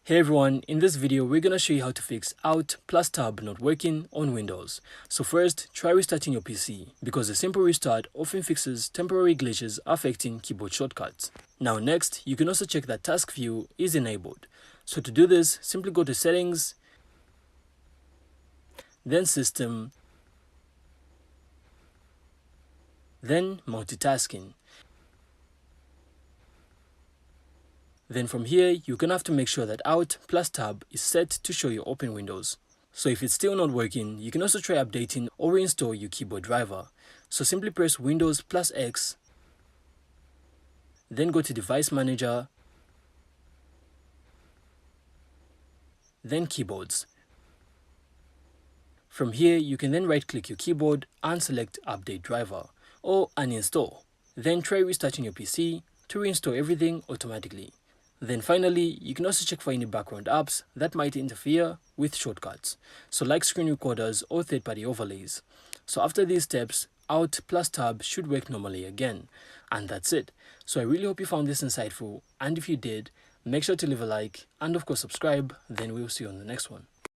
Hey everyone, in this video we're gonna show you how to fix Alt plus Tab not working on Windows. So first, try restarting your PC because a simple restart often fixes temporary glitches affecting keyboard shortcuts. Now next, you can also check that task view is enabled. So to do this, simply go to Settings, then System, then Multitasking. Then from here, you're gonna have to make sure that Alt plus Tab is set to show you open windows. So if it's still not working, you can also try updating or reinstall your keyboard driver. So simply press Windows plus X, then go to Device Manager, then Keyboards. From here, you can then right-click your keyboard and select Update Driver or Uninstall. Then try restarting your PC to reinstall everything automatically. Then finally, you can also check for any background apps that might interfere with shortcuts, so like screen recorders or third-party overlays. So after these steps, Alt plus Tab should work normally again. And that's it. So I really hope you found this insightful, and if you did, make sure to leave a like and of course subscribe, then we'll see you on the next one.